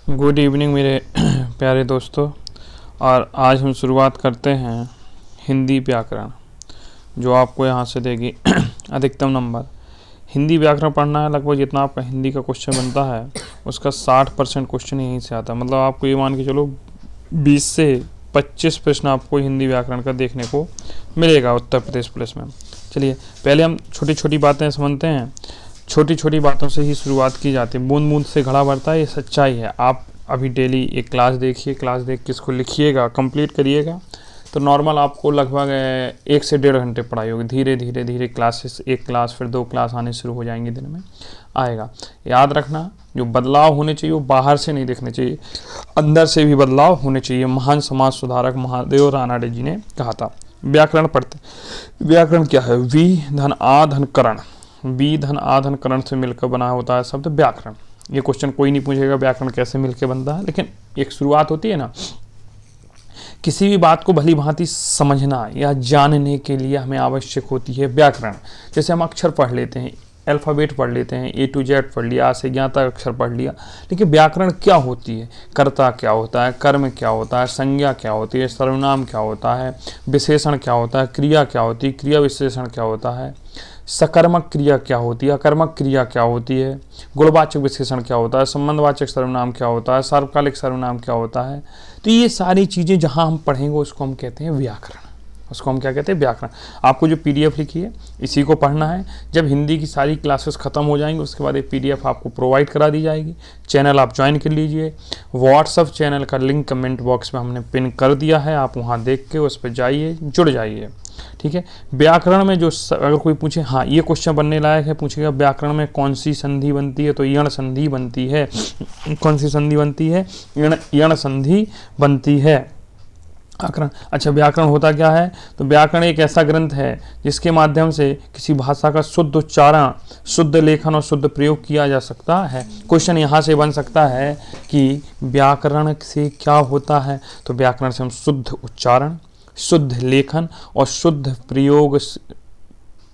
Good evening मेरे प्यारे दोस्तों। और आज हम शुरुआत करते हैं हिंदी व्याकरण, जो आपको यहाँ से देगी अधिकतम नंबर। हिंदी व्याकरण पढ़ना है, लगभग जितना आपका हिंदी का क्वेश्चन बनता है उसका 60% क्वेश्चन यहीं से आता है। मतलब आपको ये मान के चलो 20 से 25 प्रश्न आपको हिंदी व्याकरण का देखने को मिलेगा उत्तर प्रदेश पुलिस में। चलिए पहले हम छोटी छोटी बातें समझते हैं। छोटी छोटी बातों से ही शुरुआत की जाती है। बूंद बूंद से घड़ा भरता है, ये सच्चाई है। आप अभी डेली एक क्लास देखिए, क्लास देख के इसको लिखिएगा, कंप्लीट करिएगा, तो नॉर्मल आपको लगभग 1 से 1.5 घंटे पढ़ाई होगी। धीरे धीरे धीरे क्लासेस, एक क्लास फिर 2 क्लास आने शुरू हो जाएंगे, दिन में आएगा। याद रखना, जो बदलाव होने चाहिए वो बाहर से नहीं दिखने चाहिए, अंदर से भी बदलाव होने चाहिए। महान समाज सुधारक महादेव रानडे जी ने कहा था। व्याकरण पढ़ते, व्याकरण क्या है? वी धन आ धन करण, वी धन आ धन करण से मिलकर बना होता है शब्द व्याकरण। ये क्वेश्चन कोई नहीं पूछेगा व्याकरण कैसे मिलकर बनता है, लेकिन एक शुरुआत होती है ना, किसी भी बात को भली भांति समझना या जानने के लिए हमें आवश्यक होती है व्याकरण। जैसे हम अक्षर पढ़ लेते हैं, अल्फ़ाबेट पढ़ लेते हैं, A to Z पढ़ लिया, आ से ज्ञात तक अक्षर पढ़ लिया, लेकिन व्याकरण क्या होती है? कर्ता क्या होता है, कर्म क्या होता है, संज्ञा क्या होती है, सर्वनाम क्या होता है, विशेषण क्या होता है, क्रिया क्या होती है, क्रिया विशेषण क्या होता है, सकर्मक क्रिया क्या होती है, अकर्मक क्रिया क्या होती है, गुणवाचक विशेषण क्या होता है, संबंधवाचक सर्वनाम क्या होता है, सार्वकालिक सर्वनाम क्या होता है। तो ये सारी चीज़ें जहाँ हम पढ़ेंगे उसको हम कहते हैं व्याकरण। उसको हम क्या कहते हैं? व्याकरण। आपको जो PDF लिखी है इसी को पढ़ना है। जब हिंदी की सारी क्लासेस ख़त्म हो जाएंगी उसके बाद एक PDF आपको प्रोवाइड करा दी जाएगी। चैनल आप ज्वाइन कर लीजिए। व्हाट्सअप चैनल का लिंक कमेंट बॉक्स में हमने पिन कर दिया है, आप वहाँ देख के उस पर जाइए, जुड़ जाइए। ठीक है। व्याकरण में जो अगर कोई पूछे, हाँ ये क्वेश्चन बनने लायक है, पूछेगा व्याकरण में कौन सी संधि बनती है, तो यण संधि बनती है। कौन सी संधि बनती है? यण संधि बनती है। व्याकरण, अच्छा व्याकरण होता क्या है? तो व्याकरण एक ऐसा ग्रंथ है जिसके माध्यम से किसी भाषा का शुद्ध उच्चारण, शुद्ध लेखन और शुद्ध प्रयोग किया जा सकता है। क्वेश्चन यहाँ से बन सकता है कि व्याकरण से क्या होता है? तो व्याकरण से हम शुद्ध उच्चारण, शुद्ध लेखन और शुद्ध प्रयोग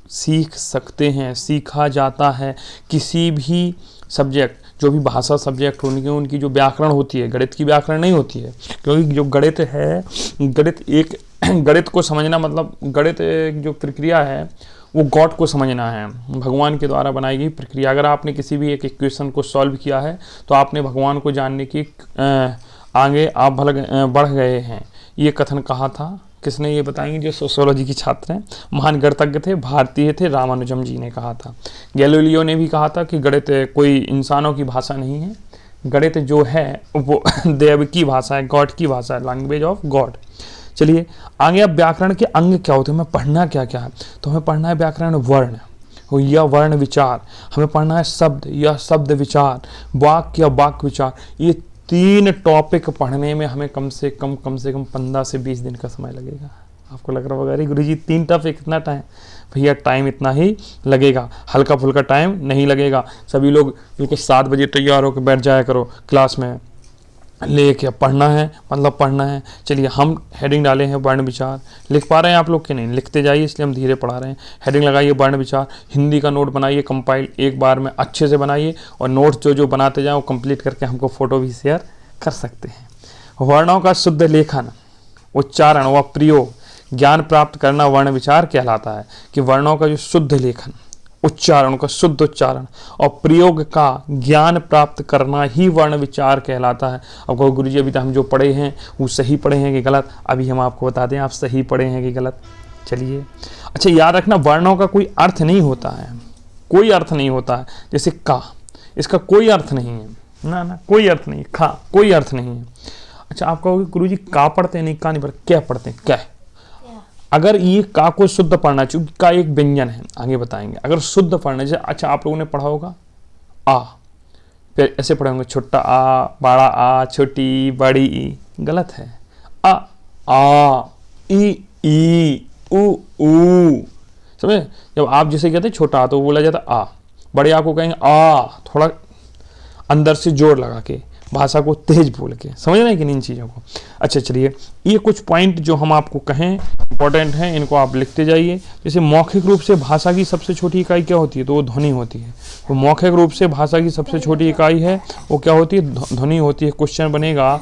सीख सकते हैं, सीखा जाता है। किसी भी सब्जेक्ट, जो भी भाषा सब्जेक्ट होंगे उनकी जो व्याकरण होती है, गणित की व्याकरण नहीं होती है, क्योंकि जो गणित है, गणित को समझना मतलब गणित जो प्रक्रिया है वो गॉड को समझना है, भगवान के द्वारा बनाई गई प्रक्रिया। अगर आपने किसी भी एक इक्वेशन को सॉल्व किया है तो आपने भगवान को जानने की आगे आप बढ़ गए हैं। ये कथन कहा था, किसने? ये बताएंगे जो सोशियोलॉजी की छात्र हैं। महान गणितज्ञ थे, भारतीय थे, रामानुजम जी ने कहा था। गैलीलियो ने भी कहा था कि गणित कोई इंसानों की भाषा नहीं है, गणित जो है वो देव की भाषा है, गॉड की भाषा है, लैंग्वेज ऑफ गॉड। चलिए आगे, अब व्याकरण के अंग क्या होते हैं, हमें पढ़ना क्या क्या है? तो हमें पढ़ना है व्याकरण वर्ण या वर्ण विचार, हमें पढ़ना है शब्द या शब्द विचार, वाक्य या वाक्य विचार। ये 3 टॉपिक पढ़ने में हमें कम से कम 15 से 20 दिन का समय लगेगा। आपको लग रहा होगा अरे गुरुजी 3 टॉपिक कितना टाइम? भैया टाइम इतना ही लगेगा, हल्का फुल्का टाइम नहीं लगेगा। सभी लोग बिल्कुल 7 बजे तैयार होकर बैठ जाया करो क्लास में, लेके पढ़ना है, मतलब पढ़ना है। चलिए हम हेडिंग डाले हैं वर्ण विचार। लिख पा रहे हैं आप लोग के नहीं? लिखते जाइए, इसलिए हम धीरे पढ़ा रहे हैं। हेडिंग लगाइए वर्ण विचार। हिंदी का नोट बनाइए, कंपाइल एक बार में अच्छे से बनाइए, और नोट्स जो बनाते जाओ कंप्लीट करके हमको फोटो भी शेयर कर सकते हैं। वर्णों का शुद्ध लेखन, उच्चारण व प्रयोग, ज्ञान प्राप्त करना वर्ण विचार कहलाता है। कि वर्णों का जो शुद्ध लेखन, उच्चारण का शुद्ध उच्चारण और प्रयोग का ज्ञान प्राप्त करना ही वर्ण विचार कहलाता है। अब कहो गुरुजी अभी तक हम जो पढ़े हैं वो सही पढ़े हैं कि गलत? अभी हम आपको बता दें आप सही पढ़े हैं कि गलत। चलिए अच्छा याद रखना, वर्णों का कोई अर्थ नहीं होता है, कोई अर्थ नहीं होता है। जैसे का, इसका कोई अर्थ नहीं है, ना कोई अर्थ नहीं। खा, कोई अर्थ नहीं है। अच्छा आप कहोगे गुरुजी का पढ़ते नहीं, का नहीं पढ़ते, क्या पढ़ते हैं? क्या? अगर ये का को शुद्ध पढ़ना, चूंकि का एक व्यंजन है, आगे बताएंगे। अगर शुद्ध पढ़ना, जैसे अच्छा आप लोगों ने पढ़ा होगा आ, फिर ऐसे पढ़े होंगे छोटा आ, बड़ा आ, छोटी बड़ी ई, गलत है। आ ई उ समझे? जब आप जैसे कहते हैं छोटा आ तो बोला जाता आ, बड़े आ को कहेंगे आ, थोड़ा अंदर से जोर लगा के। भाषा को तेज बोल के, समझ रहे हैं कि नहीं इन चीज़ों को। अच्छा चलिए, ये कुछ पॉइंट जो हम आपको कहें इंपॉर्टेंट हैं, इनको आप लिखते जाइए। जैसे मौखिक रूप से भाषा की सबसे छोटी इकाई क्या होती है, तो वो ध्वनि होती है। तो मौखिक रूप से भाषा की सबसे छोटी इकाई है वो क्या होती है, ध्वनि होती है। क्वेश्चन बनेगा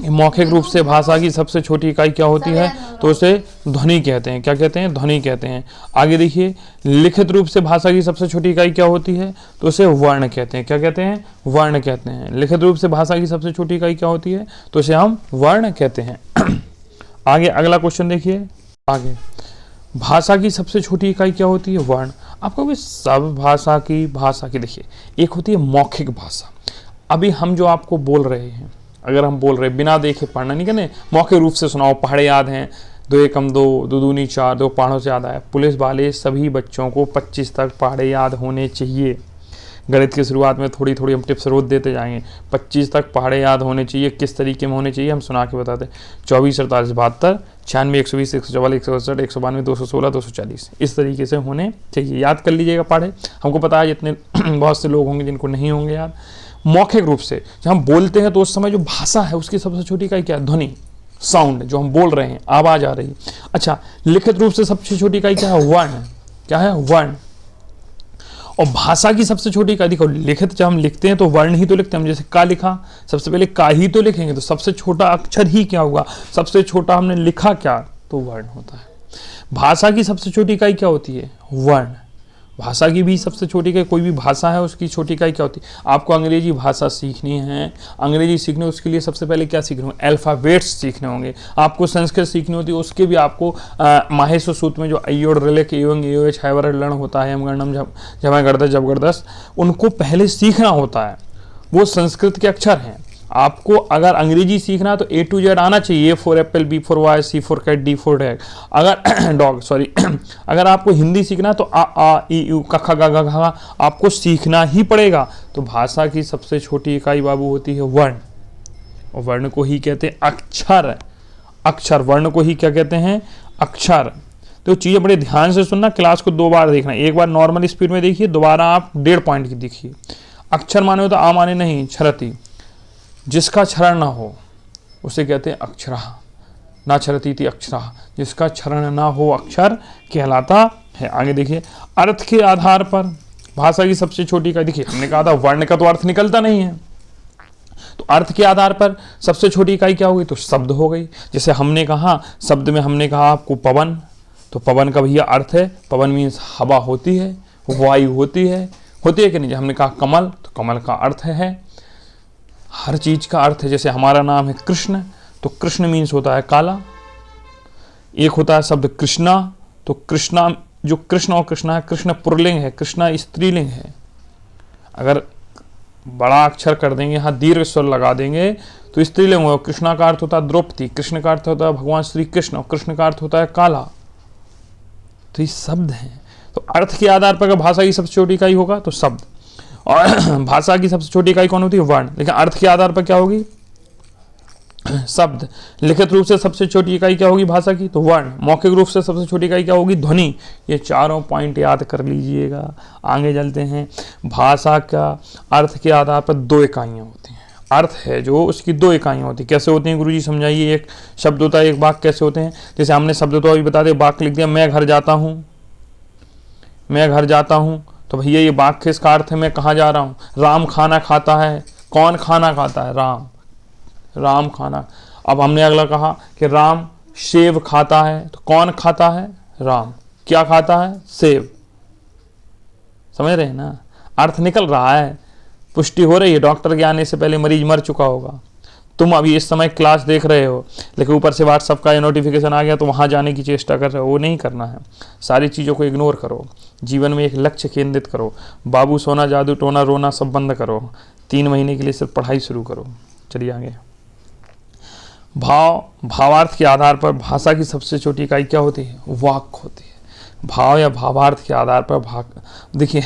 मौखिक रूप से भाषा की सबसे छोटी इकाई क्या होती है, तो उसे ध्वनि कहते हैं। क्या कहते हैं, ध्वनि कहते हैं। आगे देखिए, लिखित रूप से भाषा की सबसे छोटी इकाई क्या होती है, तो उसे वर्ण कहते हैं। क्या कहते हैं, वर्ण कहते हैं। लिखित रूप से भाषा की सबसे छोटी इकाई क्या होती है, तो उसे हम वर्ण कहते हैं। आगे अगला क्वेश्चन देखिए, आगे भाषा की सबसे छोटी इकाई क्या होती है, वर्ण। आपको भी सब भाषा की देखिए, एक होती है मौखिक भाषा। अभी हम जो आपको बोल रहे हैं, अगर हम बोल रहे बिना देखे पढ़ना नहीं करने, मौखिक रूप से सुनाओ, पहाड़े याद हैं, 2 एकम 2, 2 दूनी 4, 2 पहाड़ों से याद आया। पुलिस वाले सभी बच्चों को 25 तक पहाड़े याद होने चाहिए। गणित की शुरुआत में थोड़ी थोड़ी हम टिप्स रोज देते जाएंगे। 25 तक पहाड़े याद होने चाहिए, किस तरीके में होने चाहिए हम सुना के बताते। 24, 48, 72, 96, 120, 144, 168, 192, 216, 240, इस तरीके से होने चाहिए। याद कर लीजिएगा पहाड़े। हमको पता है जितने बहुत से लोग होंगे जिनको नहीं होंगे याद। मौखिक रूप से जब हम बोलते हैं तो उस समय जो भाषा है उसकी सबसे छोटी इकाई क्या है, ध्वनि, साउंड, जो हम बोल रहे हैं, आवाज आ रही है। अच्छा, लिखित रूप से सबसे छोटी इकाई क्या है, वर्ण। क्या है, वर्ण। और भाषा की सबसे छोटी इकाई, देखो लिखित जब हम लिखते हैं तो वर्ण ही तो लिखते हैं। हम जैसे का लिखा, सबसे पहले का ही तो लिखेंगे, तो सबसे छोटा अक्षर ही क्या होगा, सबसे छोटा हमने लिखा क्या, तो वर्ण होता है। भाषा की सबसे छोटी इकाई क्या होती है, वर्ण। भाषा की भी सबसे छोटी इकाई, कोई भी भाषा है उसकी छोटी इकाई क्या होती है। आपको अंग्रेजी भाषा सीखनी है, अंग्रेजी सीखने उसके लिए सबसे पहले क्या सीखने होंगे, अल्फ़ाबेट्स सीखने होंगे। आपको संस्कृत सीखनी होती है, उसके भी आपको माहेश्वर सूत्र में जो अयोड़ रिलेक एवं एच हैवर लण होता है, गणम जमा गर्दस जब गर्दस, उनको पहले सीखना होता है। वो संस्कृत के अक्षर हैं। आपको अगर अंग्रेजी सीखना तो A to Z आना चाहिए, A for apple, B for boy, C for cat, D for dag, अगर डॉग सॉरी अगर आपको हिंदी सीखना तो आ ई यू क ख ग घ घ आपको सीखना ही पड़ेगा। तो भाषा की सबसे छोटी इकाई बाबू होती है वर्ण, और वर्ण को ही कहते हैं अक्षर। अक्षर, वर्ण को ही क्या कहते हैं, अक्षर। तो चीज़ें बड़े ध्यान से सुनना, क्लास को 2 बार देखना, एक बार नॉर्मल स्पीड में देखिए, दोबारा आप 1.5 पॉइंट की देखिए। अक्षर माने हो तो आ माने नहीं, छरती, जिसका क्षरण ना हो उसे कहते हैं अक्षरा, ना छरती थी अक्षरा, जिसका क्षरण ना हो अक्षर कहलाता है। आगे देखिए, अर्थ के आधार पर भाषा की सबसे छोटी का, देखिए हमने कहा था वर्ण का तो अर्थ निकलता नहीं है, तो अर्थ के आधार पर सबसे छोटी इकाई क्या होगी, तो शब्द हो गई। जैसे हमने कहा शब्द में हमने कहा आपको पवन, तो पवन का भैया अर्थ है, पवन मीन्स हवा होती है, वायु होती है कि नहीं। हमने कहा कमल, तो कमल का अर्थ है, हर चीज का अर्थ है। जैसे हमारा नाम है कृष्ण, तो कृष्ण मीन्स होता है काला। एक होता है शब्द कृष्णा, तो कृष्णा, जो कृष्ण और कृष्णा है, कृष्ण पुल्लिंग है, कृष्णा स्त्रीलिंग है। अगर बड़ा अक्षर कर देंगे, यहाँ दीर्घ स्वर लगा देंगे तो स्त्रीलिंग होगा। कृष्णा का अर्थ होता है द्रौपदी, कृष्ण का अर्थ होता है भगवान श्री कृष्ण, और कृष्ण का अर्थ होता है काला। तो ये शब्द हैं। तो अर्थ के आधार पर अगर भाषा की सबसे छोटी इकाई होगा तो शब्द, और भाषा की सबसे छोटी इकाई कौन होती है, वर्ण। लेकिन अर्थ के आधार पर क्या होगी, शब्द। लिखित रूप से सबसे छोटी इकाई क्या होगी भाषा की, तो वर्ण। मौखिक रूप से सबसे छोटी इकाई क्या होगी, ध्वनि। ये चारों पॉइंट याद कर लीजिएगा। आगे चलते हैं। भाषा का अर्थ के आधार पर 2 इकाइयाँ होती हैं। अर्थ है जो उसकी 2 इकाइयाँ होती हैं। कैसे होती हैं गुरुजी समझाइए। एक शब्द होता है, एक वाक्य। कैसे होते हैं, जैसे हमने शब्द तो अभी बता दे, वाक्य लिख दिया, मैं घर जाता हूँ, मैं घर जाता हूँ, तो भैया ये वाक्य इसका अर्थ है मैं कहाँ जा रहा हूँ। राम खाना खाता है, कौन खाना खाता है, राम, राम खाना। अब हमने अगला कहा कि राम सेब खाता है, तो कौन खाता है, राम। क्या खाता है, सेब। समझ रहे हैं ना, अर्थ निकल रहा है, पुष्टि हो रही है। डॉक्टर के आने से पहले मरीज मर चुका होगा। तुम अभी इस समय क्लास देख रहे हो, लेकिन ऊपर से व्हाट्सएप का नोटिफिकेशन आ गया तो वहाँ जाने की चेष्टा कर रहे हो, वो नहीं करना है। सारी चीज़ों को इग्नोर करो, जीवन में एक लक्ष्य केंद्रित करो। बाबू सोना, जादू टोना, रोना सब बंद करो। 3 महीने के लिए सिर्फ पढ़ाई शुरू करो। चलिए आगे। भाव, भावार्थ के आधार पर भाषा की सबसे छोटी इकाई क्या होती है, वाक्य होती है। भाव या भावार्थ के आधार पर देखिए,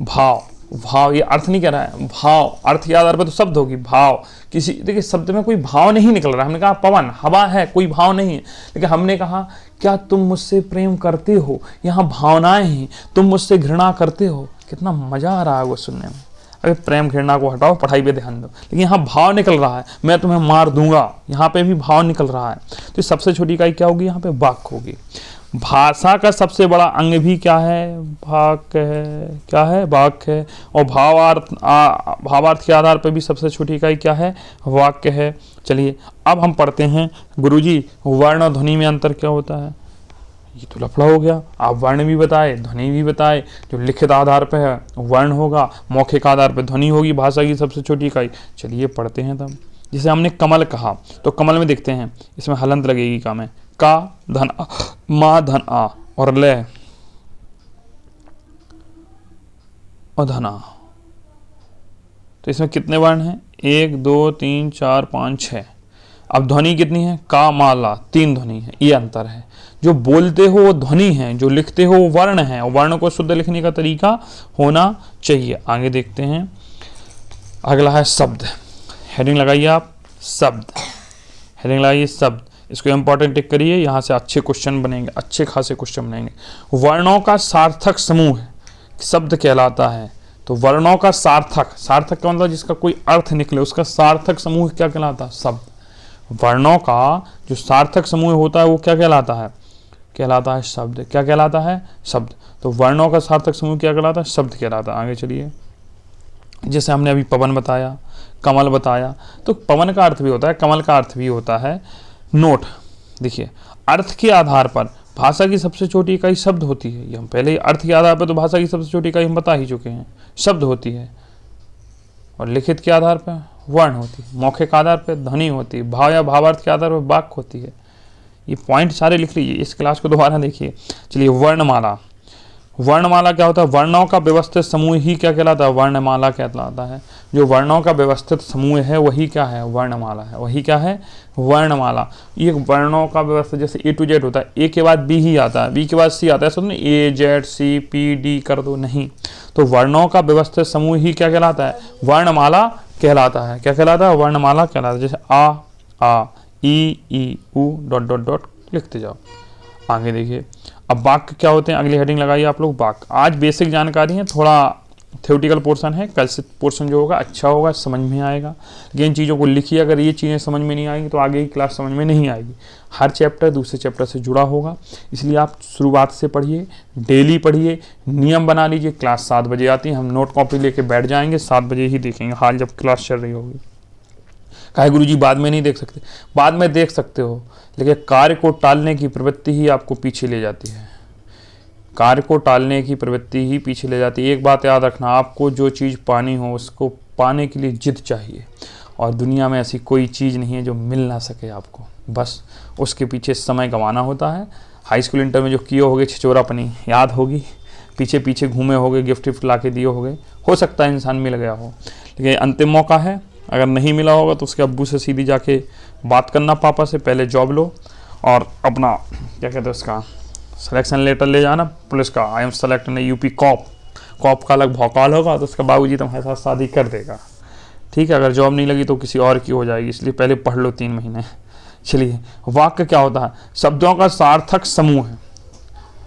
भाव, भाव ये अर्थ नहीं कह रहा है, भाव अर्थ के आधार पर तो शब्द होगी। भाव किसी, देखिए शब्द में कोई भाव नहीं निकल रहा। हमने कहा पवन, हवा है, कोई भाव नहीं है। लेकिन हमने कहा क्या तुम मुझसे प्रेम करते हो, यहाँ भावनाएं हैं। तुम मुझसे घृणा करते हो, कितना मजा आ रहा है वो सुनने में। अरे प्रेम घृणा को हटाओ, पढ़ाई पे ध्यान दो। लेकिन यहाँ भाव निकल रहा है, मैं तुम्हें मार दूंगा, यहाँ पे भी भाव निकल रहा है। तो सबसे छोटी इकाई क्या होगी? यहाँ पे वाक्य होगी। भाषा का सबसे बड़ा अंग भी क्या है? वाक्य है। क्या है? वाक्य है। और भावार्थ के आधार पर भी सबसे छोटी इकाई क्या है? वाक्य है। चलिए अब हम पढ़ते हैं, गुरुजी वर्ण और ध्वनि में अंतर क्या होता है? ये तो लफड़ा हो गया। आप वर्ण भी बताए, ध्वनि भी बताए। जो लिखित आधार पर है वर्ण होगा, मौखिक आधार पर ध्वनि होगी, भाषा की सबसे छोटी इकाई। चलिए पढ़ते हैं तब। जैसे हमने कमल कहा, तो कमल में देखते हैं इसमें हलंत लगेगी का में, का धन आ, मा धन आ और ले और धन आ। तो इसमें कितने वर्ण हैं? 1 2 3 4 5 6। अब ध्वनि कितनी है? का मा ला, 3 ध्वनि है। ये अंतर है। जो बोलते हो वो ध्वनि है, जो लिखते हो वो वर्ण है, और वर्ण को शुद्ध लिखने का तरीका होना चाहिए। आगे देखते हैं, अगला है शब्द। हेडिंग लगाइए आप, शब्द। हेडिंग लगाइए शब्द। इसको इंपॉर्टेंट टिक करिए, यहाँ से अच्छे क्वेश्चन बनेंगे, अच्छे खासे क्वेश्चन बनेंगे। वर्णों का सार्थक समूह शब्द कहलाता है। तो वर्णों का सार्थक, सार्थक का मतलब जिसका कोई अर्थ निकले, उसका सार्थक समूह क्या कहलाता है? शब्द। वर्णों का जो सार्थक समूह होता है वो क्या कहलाता है? कहलाता है शब्द। क्या कहलाता है? शब्द। तो वर्णों का सार्थक समूह क्या कहलाता है? शब्द कहलाता है। आगे चलिए, जैसे हमने अभी पवन बताया, कमल बताया, तो पवन का अर्थ भी होता है, कमल का अर्थ भी होता है। नोट देखिए, अर्थ के आधार पर भाषा की सबसे छोटी इकाई शब्द होती है। ये हम पहले ही अर्थ के आधार पर तो भाषा की सबसे छोटी इकाई हम बता ही चुके हैं, शब्द होती है। और लिखित के आधार पर वर्ण होती है, मौखिक आधार पर ध्वनि होती है, भाव या भावार्थ के आधार पर वाक्य होती है। ये पॉइंट सारे लिख लीजिए, इस क्लास को दोबारा देखिए। चलिए, वर्णमाला। वर्णमाला क्या होता है? वर्णों का व्यवस्थित समूह ही क्या कहलाता है? वर्णमाला कहलाता है। जो वर्णों का व्यवस्थित समूह है वही क्या है? वर्णमाला है। वही क्या है? वर्णमाला। ये वर्णों का व्यवस्थित, जैसे ए टू जेड होता है, ए के बाद बी ही आता है, बी के बाद सी आता है, ऐसा नहीं ए जेड सी पी डी कर दो, नहीं। तो वर्णों का व्यवस्थित समूह ही क्या कहलाता है? वर्णमाला कहलाता है। क्या कहलाता है? वर्णमाला कहलाता है। जैसे आ ई उ डॉट डॉट डॉट लिखते जाओ। आगे देखिए, अब वाक्य क्या होते हैं? अगली हेडिंग लगाइए आप लोग, वाक्य। आज बेसिक जानकारी है, थोड़ा थ्योरेटिकल पोर्शन है, कल से पोर्शन जो होगा अच्छा होगा, समझ में आएगा। लेकिन इन चीज़ों को लिखिए, अगर ये चीज़ें समझ में नहीं आएंगी तो आगे की क्लास समझ में नहीं आएगी। हर चैप्टर दूसरे चैप्टर से जुड़ा होगा, इसलिए आप शुरुआत से पढ़िए, डेली पढ़िए, नियम बना लीजिए। क्लास 7 बजे आती है, हम नोट कॉपी लेके बैठ जाएंगे, 7 बजे ही देखेंगे, हाल जब क्लास चल रही होगी। कहे गुरुजी बाद में नहीं देख सकते? बाद में देख सकते हो, लेकिन कार्य को टालने की प्रवृत्ति ही आपको पीछे ले जाती है। कार्य को टालने की प्रवृत्ति ही पीछे ले जाती है। एक बात याद रखना, आपको जो चीज़ पानी हो उसको पाने के लिए जिद चाहिए, और दुनिया में ऐसी कोई चीज़ नहीं है जो मिल ना सके आपको, बस उसके पीछे समय गंवाना होता है। हाई स्कूल इंटर में जो किए होगे छिचोरापनी याद होगी, पीछे पीछे घूमे होगे, गिफ्ट विफ्ट ला के दिए होगे, हो सकता है इंसान मिल गया हो, लेकिन अंतिम मौका है। अगर नहीं मिला होगा तो उसके अब्बू से सीधी जाके बात करना, पापा से, पहले जॉब लो और अपना क्या कहते हैं उसका सिलेक्शन लेटर ले जाना पुलिस का, I am select in UP cop. Cop का अलग भौकाल होगा तो उसका बाबूजी तुम्हारे साथ शादी कर देगा, ठीक है। अगर जॉब नहीं लगी तो किसी और की हो जाएगी, इसलिए पहले पढ़ लो 3 महीने। चलिए, वाक्य क्या होता है? शब्दों का सार्थक समूह है।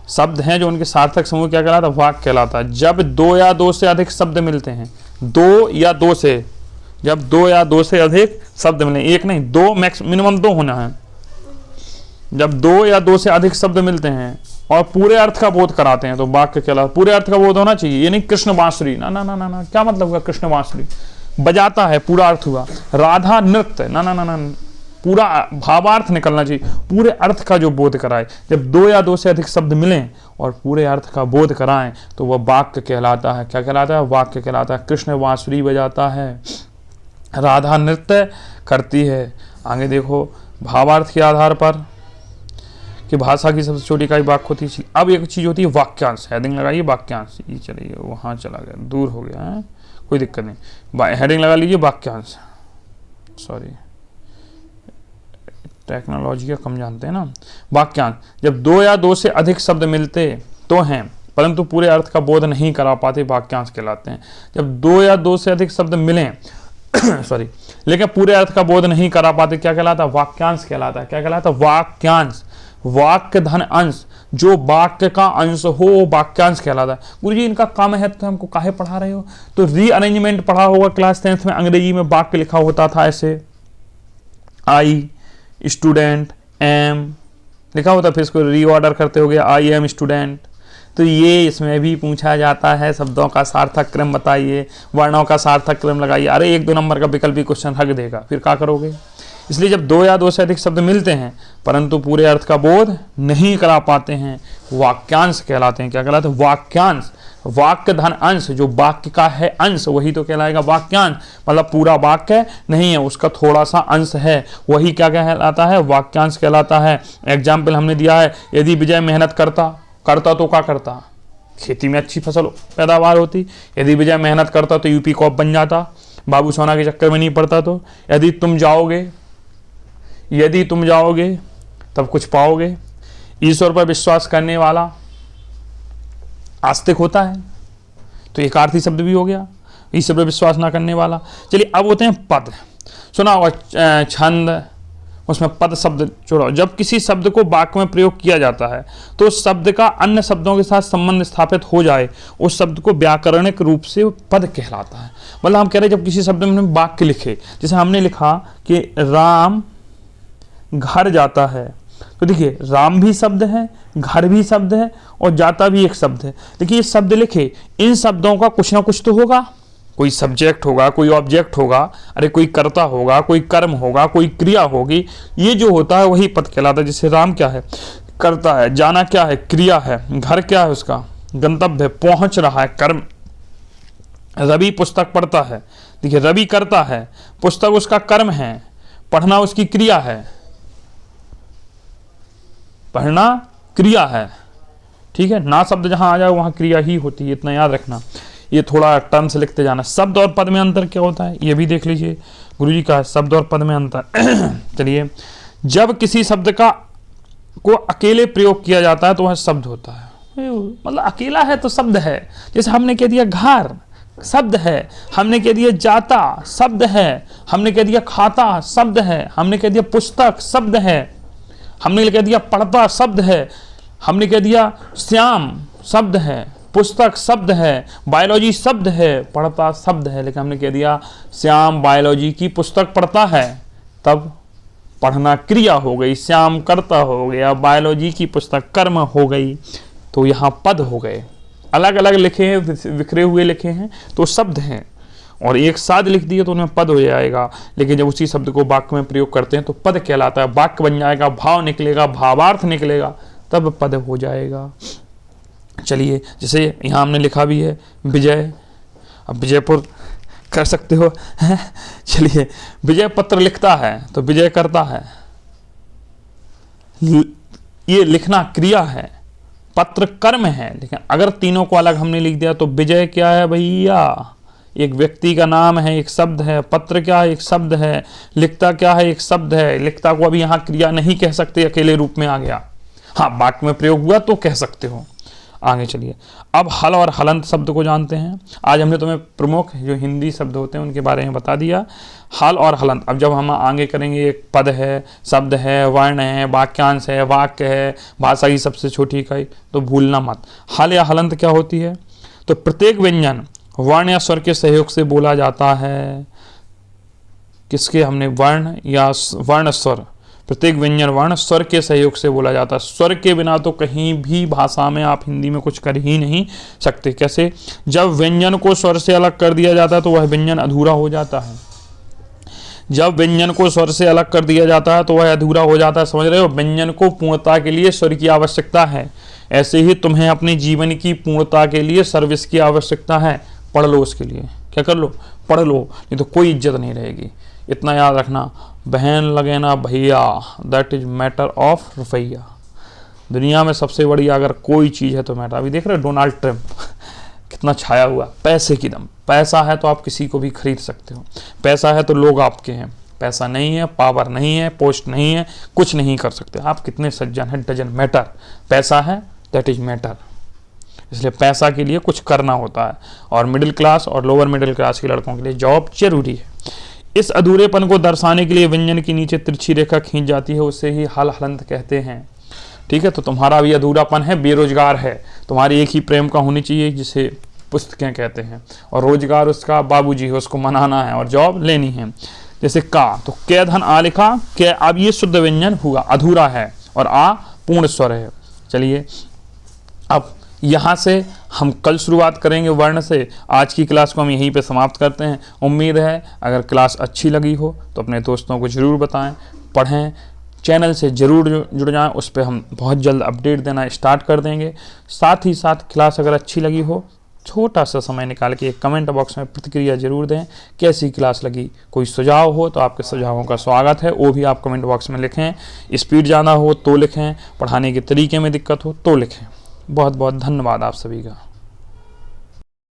शब्द हैं जो उनके सार्थक समूह क्या कहलाता है? वाक्य कहलाता है। जब 2 या 2 से अधिक शब्द मिलते हैं, 2 या 2 से, जब 2 या 2 से अधिक शब्द मिले, एक नहीं 2, मैक्स मिनिमम 2 होना है। जब 2 या 2 से अधिक शब्द मिलते हैं और पूरे अर्थ का बोध कराते हैं तो वाक्य कहलाता है। पूरे अर्थ का बोध होना चाहिए, ये नहीं कृष्ण बांसुरी, ना ना ना ना ना, क्या मतलब हुआ कृष्ण बांसुरी बजाता है पूरा अर्थ हुआ। राधा नृत्य, ना ना ना ना, पूरा भावार्थ निकलना चाहिए, पूरे अर्थ का जो बोध कराए। जब 2 या 2 से अधिक शब्द मिलें और पूरे अर्थ का बोध कराएं तो वह वाक्य कहलाता है। क्या कहलाता है? वाक्य कहलाता है। कृष्ण बांसुरी बजाता है, राधा नृत्य करती है। आगे देखो, भावार्थ के आधार पर कि भाषा की सबसे छोटी इकाई वाक्य होती है। अब एक चीज़ होती है वाक्यांश। हेडिंग लगाइए, वाक्यांश। ये चलिए वहाँ चला गया, दूर हो गया है, कोई दिक्कत नहीं, हेडिंग लगा लीजिए वाक्यांश। सॉरी, टेक्नोलॉजी का कम जानते हैं ना। वाक्यांश, जब 2 या 2 से अधिक शब्द मिलते तो हैं परंतु पूरे अर्थ का बोध नहीं करा पाते, वाक्यांश कहलाते हैं। जब 2 या 2 से अधिक शब्द मिलें सॉरी, लेकिन पूरे अर्थ का बोध नहीं करा पाते, क्या कहलाता है? वाक्यांश कहलाता है। क्या कहलाता है? वाक्यांश। वाक्य धन अंश, जो वाक्य का अंश हो वो वाक्यांश कहलाता है। गुरुजी इनका काम है तो हमको काहे पढ़ा रहे हो? तो रीअरेंजमेंट पढ़ा होगा क्लास 10th में, अंग्रेजी में वाक्य लिखा होता था ऐसे, आई स्टूडेंट एम लिखा होता, फिर इसको रीऑर्डर करते हो गया आई एम स्टूडेंट। तो ये इसमें भी पूछा जाता है शब्दों का सार्थक क्रम बताइए, वर्णों का सार्थक क्रम लगाइए। अरे 1-2 नंबर का विकल्पी क्वेश्चन हक देगा, फिर क्या करोगे? इसलिए जब 2 या 2 से अधिक शब्द मिलते हैं परंतु पूरे अर्थ का बोध नहीं करा पाते हैं, वाक्यांश कहलाते हैं। क्या कहलाते हैं? वाक्यांश। वाक्य धन अंश, जो वाक्य का है अंश वही तो कहलाएगा वाक्यांश। मतलब पूरा वाक्य नहीं है, उसका थोड़ा सा अंश है, वही क्या कहलाता है? वाक्यांश कहलाता है। एग्जाम्पल हमने दिया है, यदि विजय मेहनत करता तो क्या करता? खेती में अच्छी फसल पैदावार होती। यदि विजय मेहनत करता तो यूपी कॉप बन जाता, बाबू सोना के चक्कर में नहीं पड़ता। तो यदि तुम जाओगे तब कुछ पाओगे। ईश्वर पर विश्वास करने वाला आस्तिक होता है, तो एक आर्थी शब्द भी हो गया, ईश्वर पर विश्वास ना करने वाला। चलिए अब होते हैं पद। सुना होगा छंद, उसमें पद शब्द जोड़ो। जब किसी शब्द को वाक्य में प्रयोग किया जाता है तो उस शब्द का अन्य शब्दों के साथ संबंध स्थापित हो जाए, उस शब्द को व्याकरणिक रूप से पद कहलाता है। मतलब हम कह रहे हैं जब किसी शब्द में हमने वाक्य लिखे, जैसे हमने लिखा कि राम घर जाता है, तो देखिए राम भी शब्द है, घर भी शब्द है और जाता भी एक शब्द है। देखिए ये शब्द लिखे, इन शब्दों का कुछ ना कुछ तो होगा, कोई सब्जेक्ट होगा, कोई ऑब्जेक्ट होगा, अरे कोई कर्ता होगा, कोई कर्म होगा, कोई क्रिया होगी। ये जो होता है वही पद कहलाता है। जैसे राम क्या है? कर्ता है, जाना क्या है? क्रिया है, घर क्या है? उसका गंतव्य है, पहुंच रहा है, कर्म। रवि पुस्तक पढ़ता है, देखिए रवि करता है, पुस्तक उसका कर्म है, पढ़ना उसकी क्रिया है, पढ़ना क्रिया है। ठीक है, ना शब्द जहां आ जाए वहां क्रिया ही होती है, इतना याद रखना। ये थोड़ा टर्म से लिखते जाना। शब्द और पद में अंतर क्या होता है ये भी देख लीजिए, गुरुजी का शब्द और पद में अंतर। चलिए, जब किसी शब्द को अकेले प्रयोग किया जाता है तो वह शब्द होता है। मतलब अकेला है तो शब्द है। जैसे हमने कह दिया घर, शब्द है। हमने कह दिया जाता, शब्द है। हमने कह दिया खाता, शब्द है। हमने कह दिया पुस्तक, शब्द है। हमने कह दिया पढ़ता, शब्द है। हमने कह दिया श्याम, शब्द है। पुस्तक शब्द है, बायोलॉजी शब्द है, पढ़ता शब्द है। लेकिन हमने कह दिया श्याम बायोलॉजी की पुस्तक पढ़ता है, तब पढ़ना क्रिया हो गई, श्याम कर्ता हो गया, बायोलॉजी की पुस्तक कर्म हो गई। तो यहाँ पद हो गए, अलग अलग लिखे हैं, बिखरे हुए लिखे हैं तो शब्द हैं, और एक साथ लिख दिए तो उनमें पद हो जाएगा। लेकिन जब उसी शब्द को वाक्य में प्रयोग करते हैं तो पद कहलाता है। वाक्य बन जाएगा, भाव निकलेगा, भावार्थ निकलेगा, तब पद हो जाएगा। चलिए, जैसे यहाँ हमने लिखा भी है विजय, अब विजयपुर कर सकते हो। चलिए, विजय पत्र लिखता है तो विजय करता है, ये लिखना क्रिया है, पत्र कर्म है। लेकिन अगर तीनों को अलग हमने लिख दिया तो विजय क्या है भैया? एक व्यक्ति का नाम है, एक शब्द है। पत्र क्या है? एक शब्द है। लिखता क्या है? एक शब्द है। लिखता को अभी यहाँ क्रिया नहीं कह सकते, अकेले रूप में आ गया। हाँ, वाक्य में प्रयोग हुआ तो कह सकते हो। आगे चलिए, अब हल और हलंत शब्द को जानते हैं। आज हमने तुम्हें प्रमुख जो हिंदी शब्द होते हैं उनके बारे में बता दिया, हल और हलंत। अब जब हम आगे करेंगे, एक पद है, शब्द है, वर्ण है, वाक्यांश है, वाक्य है, भाषा की सबसे छोटी इकाई, तो भूलना मत। हल या हलंत क्या होती है? तो प्रत्येक व्यंजन वर्ण या स्वर के सहयोग से बोला जाता है। किसके? हमने वर्ण या वर्ण स्वर, प्रत्येक व्यंजन वर्ण स्वर के सहयोग से बोला जाता है। स्वर के बिना तो कहीं भी भाषा में आप हिंदी में कुछ कर ही नहीं सकते। कैसे? जब व्यंजन को स्वर से अलग कर दिया जाता है तो वह व्यंजन अधूरा हो जाता है। जब व्यंजन को स्वर से अलग कर दिया जाता है तो वह अधूरा हो जाता है। समझ रहे हो? व्यंजन को पूर्णता के लिए स्वर की आवश्यकता है। ऐसे ही तुम्हें अपने जीवन की पूर्णता के लिए सर्विस की आवश्यकता है। पढ़ लो उसके लिए। क्या कर लो? पढ़ लो, नहीं तो कोई इज्जत नहीं रहेगी। इतना याद रखना, बहन लगे ना भैया, दैट इज मैटर ऑफ रुपया। दुनिया में सबसे बड़ी अगर कोई चीज़ है तो मैटर। अभी देख रहे हो डोनाल्ड ट्रंप कितना छाया हुआ, पैसे की दम। पैसा है तो आप किसी को भी खरीद सकते हो, पैसा है तो लोग आपके हैं। पैसा नहीं है, पावर नहीं है, पोस्ट नहीं है, कुछ नहीं कर सकते। आप कितने सज्जन हैं, डजन मैटर। पैसा है, दैट इज मैटर। इसलिए पैसा के लिए कुछ करना होता है, और मिडिल क्लास और लोअर मिडिल क्लास के लड़कों के लिए जॉब जरूरी है। इस अधूरेपन को दर्शाने के लिए व्यंजन के नीचे तिरछी रेखा खींच जाती है, उसे ही हल हलंत कहते हैं। ठीक है। तो तुम्हारा भी अधूरापन है, बेरोजगार है, तुम्हारी एक ही प्रेम का होनी चाहिए जिसे पुस्तकें कहते हैं, और रोजगार उसका बाबूजी है, उसको मनाना है और जॉब लेनी है। जैसे का, तो कै धन आ लिखा, कै अब ये शुद्ध व्यंजन हुआ, अधूरा है, और आ पूर्ण स्वर है। चलिए अब यहाँ से हम कल शुरुआत करेंगे वर्ण से। आज की क्लास को हम यहीं पे समाप्त करते हैं। उम्मीद है अगर क्लास अच्छी लगी हो तो अपने दोस्तों को ज़रूर बताएं, पढ़ें, चैनल से ज़रूर जुड़ जाएं, उस पर हम बहुत जल्द अपडेट देना स्टार्ट कर देंगे। साथ ही साथ क्लास अगर अच्छी लगी हो, छोटा सा समय निकाल के कमेंट बॉक्स में प्रतिक्रिया जरूर दें, कैसी क्लास लगी। कोई सुझाव हो तो आपके सुझावों का स्वागत है, वो भी आप कमेंट बॉक्स में लिखें। स्पीड ज़्यादा हो तो लिखें, पढ़ाने के तरीके में दिक्कत हो तो लिखें। बहुत बहुत धन्यवाद आप सभी का।